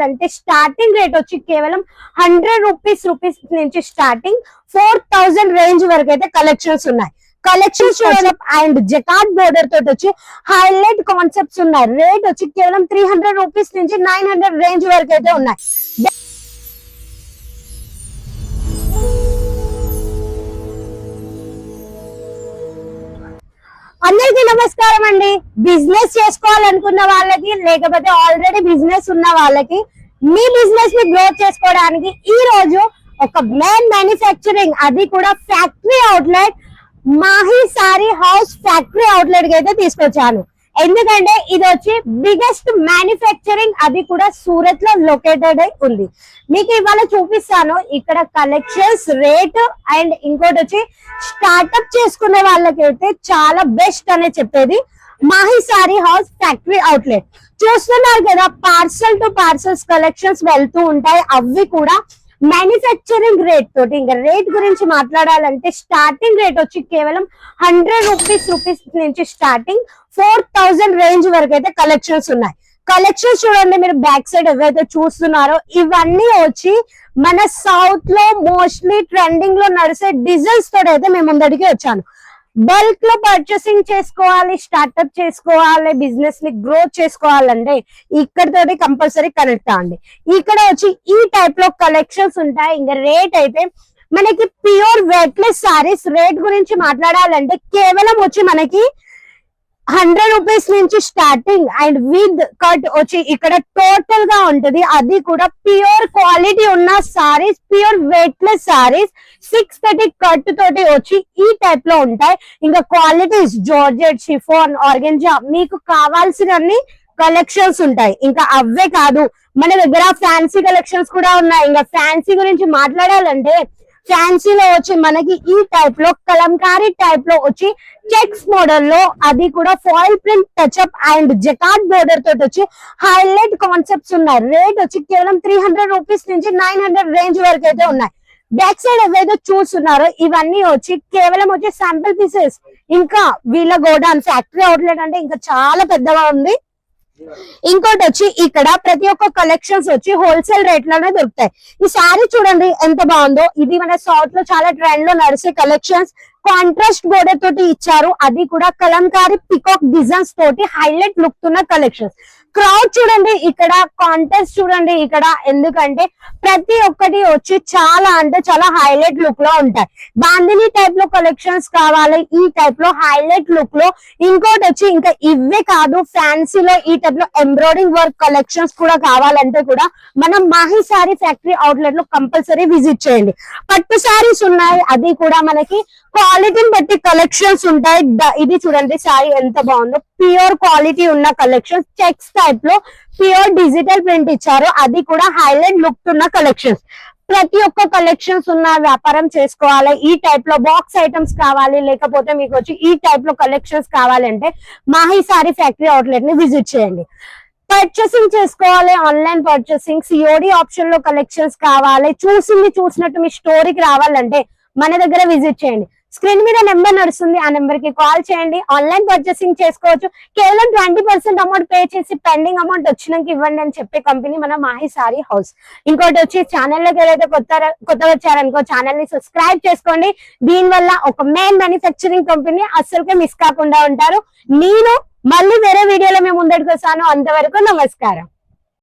అంటే starting rate వచ్చి కేవలం 100 రూపీస్ నుంచి స్టార్టింగ్ 4000 రేంజ్ వరకు అయితే కలెక్షన్స్ ఉన్నాయి. కలెక్షన్స్ అండ్ జకాట్ బోర్డర్ తోటి వచ్చి హైలైట్ కాన్సెప్ట్స్ ఉన్నాయి. రేట్ వచ్చి కేవలం 300 రూపీస్ నుంచి 900 రేంజ్ వరకు అయితే ఉన్నాయి. అందరికీ నమస్కారం అండి. బిజినెస్ చేసుకోవాలనుకున్న వాళ్ళకి లేకపోతే ఆల్రెడీ బిజినెస్ ఉన్న వాళ్ళకి మీ బిజినెస్ ని గ్రోత్ చేసుకోవడానికి ఈ రోజు ఒక మెయిన్ మ్యానుఫ్యాక్చరింగ్ అది కూడా factory outlet Mahe sorry house factory outlet కి అయితే తీసుకొచ్చాను. ఎందుకంటే ఇది వచ్చి బిగ్గెస్ట్ మ్యానుఫ్యాక్చరింగ్ అది కూడా సూరత్ లో లొకేటెడ్ అయి ఉంది. మీకు ఇవాళ చూపిస్తాను ఇక్కడ కలెక్షన్స్, రేట్ అండ్ ఇంకోటి వచ్చి స్టార్ట్అప్ చేసుకునే వాళ్ళకైతే చాలా బెస్ట్ అనే చెప్పేది Mahe sorry house factory outlet. చూస్తున్నారు కదా, పార్సల్ టు పార్సల్స్ కలెక్షన్స్ వెళ్తూ ఉంటాయి. అవి కూడా మ్యానుఫ్యాక్చరింగ్ రేట్ తోటి. ఇంకా రేట్ గురించి మాట్లాడాలంటే స్టార్టింగ్ రేట్ వచ్చి కేవలం 100 రూపీస్ నుంచి స్టార్టింగ్ 4000 రేంజ్ వరకు అయితే కలెక్షన్స్ ఉన్నాయి. కలెక్షన్స్ చూడండి, మీరు బ్యాక్ సైడ్ ఎవరైతే చూస్తున్నారో ఇవన్నీ వచ్చి మన సౌత్ లో మోస్ట్లీ ట్రెండింగ్ లో నడిసే డిజైన్స్ తోటి అయితే మేము ముందడికి వచ్చాను. బల్క్ లో పర్చేసింగ్ చేసుకోవాలి, స్టార్ట్అప్ చేసుకోవాలి, బిజినెస్ ని గ్రోత్ చేసుకోవాలంటే ఇక్కడతోటి కంపల్సరీ కనెక్ట్ అవ్వండి. ఇక్కడ వచ్చి ఈ టైప్ లో కలెక్షన్స్ ఉంటాయి. ఇంకా రేట్ అయితే మనకి ప్యూర్ వెయిట్లెస్ సారీస్ రేట్ గురించి మాట్లాడాలంటే కేవలం వచ్చి మనకి 100 రూపీస్ నుంచి స్టార్టింగ్ అండ్ విత్ కట్ వచ్చి ఇక్కడ టోటల్ గా ఉంటది. అది కూడా ప్యూర్ క్వాలిటీ ఉన్న saris, pure weightless saris 630 cut తోటి వచ్చి ఈ టైప్ లో ఉంటాయి. ఇంకా క్వాలిటీస్ జార్జెట్, షిఫాన్, ఆర్గెంజా మీకు కావాల్సినన్ని కలెక్షన్స్ ఉంటాయి. ఇంకా అవే కాదు, మన దగ్గర ఫ్యాన్సీ కలెక్షన్స్ కూడా ఉన్నాయి. ఇంకా ఫ్యాన్సీ గురించి మాట్లాడాలంటే ఫ్యాన్సీలో వచ్చి మనకి ఈ టైప్ లో కలంకారీ టైప్ లో వచ్చి చెక్స్ మోడల్ లో అది కూడా foil print touch up and jacquard border తోటి వచ్చి హైలైట్ కాన్సెప్ట్స్ ఉన్నాయి. రేట్ వచ్చి కేవలం 300 రూపీస్ నుంచి 900 రేంజ్ వరకు అయితే ఉన్నాయి. బ్యాక్ సైడ్ ఏవైతే చూస్తున్నారో ఇవన్నీ వచ్చి కేవలం వచ్చి శాంపిల్ పీసెస్. ఇంకా వీళ్ళ గోడౌన్ ఫ్యాక్టరీ అవుట్లెట్ అంటే ఇంకా చాలా పెద్దగా ఉంది. ఇంకోటి వచ్చి ఇక్కడ ప్రతి ఒక్క కలెక్షన్స్ వచ్చి హోల్సేల్ రేట్ లోనే దొరుకుతాయి. ఈ సారీ చూడండి ఎంత బాగుందో. ఇది మన సౌత్ లో చాలా ట్రెండ్ లో నడిచే కలెక్షన్స్. కాంట్రాస్ట్ బోర్డర్ తోటి ఇచ్చారు, అది కూడా కలంకారీ పికాక్ డిజైన్స్ తోటి హైలైట్ లుక్ ఉన్న కలెక్షన్స్. క్రౌడ్ చూడండి, ఇక్కడ కాంటెస్ట్ చూడండి ఇక్కడ, ఎందుకంటే ప్రతి ఒక్కటి వచ్చి చాలా అంటే చాలా హైలైట్ లుక్ లో ఉంటాయి. బాందిని టైప్ లో కలెక్షన్స్ కావాలి ఈ టైప్ లో హైలైట్ లుక్ లో. ఇంకోటి వచ్చి ఇంకా ఇవే కాదు, ఫ్యాన్సీలో ఈ టైప్ లో ఎంబ్రాయిడింగ్ వర్క్ కలెక్షన్స్ కూడా కావాలంటే కూడా మనం మాహి సారీ ఫ్యాక్టరీ అవుట్లెట్ లో కంపల్సరీ విజిట్ చేయండి. పట్టు సారీస్ ఉన్నాయి, అది కూడా మనకి క్వాలిటీని బట్టి కలెక్షన్స్ ఉంటాయి. ఇది చూడండి సారీ ఎంత బాగుందో, ప్యూర్ క్వాలిటీ ఉన్న కలెక్షన్స్. చెక్స్ టైప్ లో ప్యూర్ డిజిటల్ ప్రింట్ ఇచ్చారు, అది కూడా హైలైట్ లుక్ ఉన్న కలెక్షన్స్. ప్రతి ఒక్క కలెక్షన్స్ ఉన్న వ్యాపారం చేసుకోవాలి. ఈ టైప్ లో బాక్స్ ఐటమ్స్ కావాలి, లేకపోతే మీకు వచ్చి ఈ టైప్ లో కలెక్షన్స్ కావాలంటే మాహి సారీ ఫ్యాక్టరీ అవుట్లెట్ ని విజిట్ చేయండి. పర్చేసింగ్ చేసుకోవాలి, ఆన్లైన్ పర్చేసింగ్, సిఓడి ఆప్షన్ లో కలెక్షన్స్ కావాలి, చూసింది చూసినట్టు మీ స్టోరీకి రావాలంటే మన దగ్గర విజిట్ చేయండి. స్క్రీన్ మీద నెంబర్ నడుస్తుంది, ఆ నెంబర్ కి కాల్ చేయండి. ఆన్లైన్ పర్చేసింగ్ చేసుకోవచ్చు. కేవలం 20% అమౌంట్ పే చేసి పెండింగ్ అమౌంట్ వచ్చినాక ఇవ్వండి అని చెప్పే కంపెనీ మన మాహి సారీ హౌస్. ఇంకోటి వచ్చి ఛానల్లోకి ఏదైతే కొత్తగా వచ్చారనుకో ఛానల్ ని సబ్స్క్రైబ్ చేసుకోండి. దీని వల్ల ఒక మెయిన్ మ్యానుఫ్యాక్చరింగ్ కంపెనీ అస్సలుకే మిస్ కాకుండా ఉంటారు. నేను మళ్ళీ వేరే వీడియోలో మేము ముందడికి వస్తాను. అంతవరకు నమస్కారం.